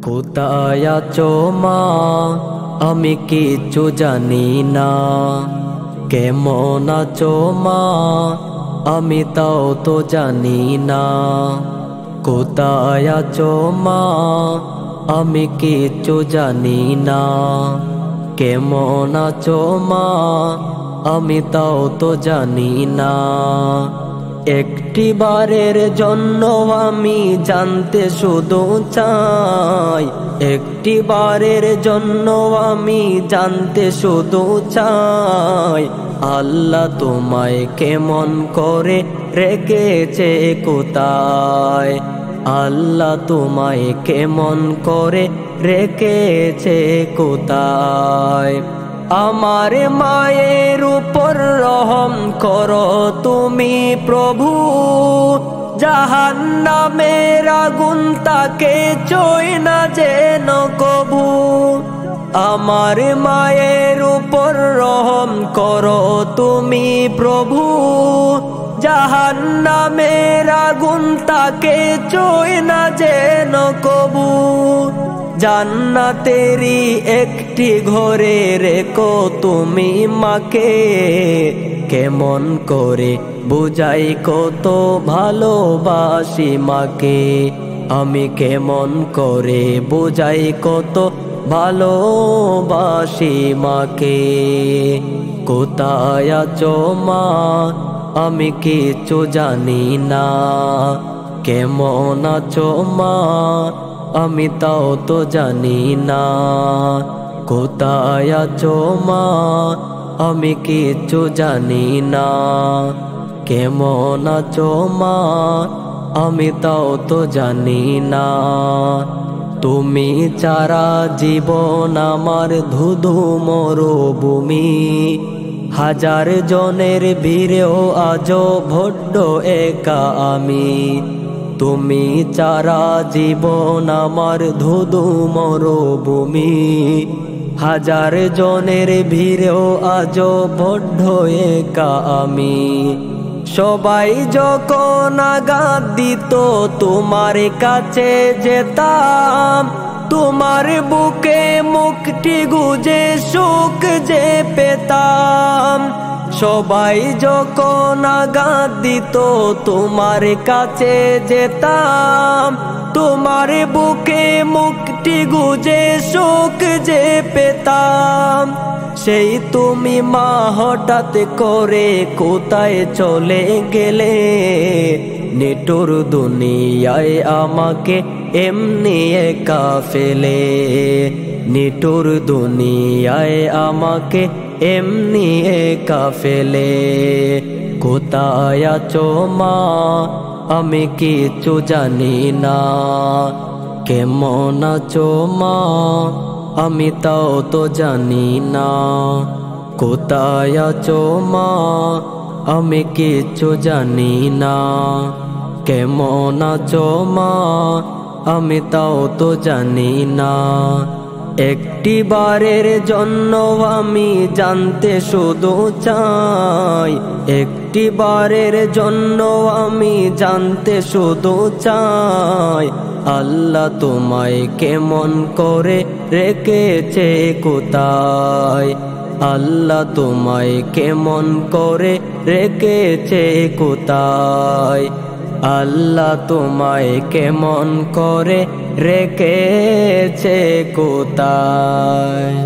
কোথায় আছো মা, আমি কিছু জানি না। কেমন আছো মা, আমি তাও তো জানি না। কোথায় আছো মা, আমি কিছু জানি না। কেমন আছো মা, আমি তাও তো জানি না। একটি বারের জন্য আমি জানতে শুধু চাই, একটি বারের জন্য আমি জানতে শুধু চাই। আল্লাহ তোমায় কেমন করে রেখেছে কোথায়, আল্লাহ তোমায় কেমন করে রেখেছে কোথায়। আমার মায়ের উপর রহম করো তুমি প্রভু, জাহান্নামের আগুন তাকে ছুঁয় না যেন কভু। আমার মায়ের উপর রহম করো তুমি প্রভু, জাহান্নামের আগুন তাকে ছুঁয় না যেন কভু। জান্নাতেরই একটি ঘরে রেখো তুমি মাকে, কেমন করে বুঝাই কত ভালোবাসি মাকে। আমি কেমন করে বুঝাই কত ভালোবাসি মাকে। কোথায় আছো মা, আমি কিছু জানি না। কেমন আছো মা, আমি তাও তো জানি না। কোথায় আছো মা, আমি কিছু জানি না। কেমন আছো মা, আমি তাও তো জানি না। তুমি ছাড়া জীবন আমার ধুধু মরুভূমি, হাজার জনের ভিড়েও আজও বড্ড একা আমি। তুমি ছাড়া জীবন আমার ধুধু মরুভূমি, হাজার জনের ভিড়েও আজও বড্ড একা আমি। সবাই যখন আঘাত দিত তোমার কাছে যেতাম, তোমার বুকে মুখটি গুজে সুখ যে পেতাম। সবাই যখন আঘাত দিত তোমার কাছে যেতাম, তোমার বুকে মুখটি গুজে সুখ যে পেতাম। সেই তুমি মা হঠাৎ করে কোথায় চলে গেলে, নিঠুর দুনিয়ায় আমাকে এমনি একা ফেলে। নিঠুর দুনিয়ায় আমাকে এমনি একা ফেলে। কোথায় আছো মা, আমি কিছু জানি না। কেমন আছো মা, আমি তাও তো জানি না। কোথায় আছো মা, আমি কিছু জানি না। কেমন আছো মা, আমি তাও তো জানি না। একটি বারের জন্য আমি জানতে শুধু চাই, একটি বারের জন্য আমি জানতে শুধু চাই। আল্লাহ তোমায় কেমন করে রেখেছে কোথায়, আল্লাহ তোমায় কেমন করে রেখেছে কোথায়। আল্লাহ তোমায় কেমন করে রেখেছে কোথায়।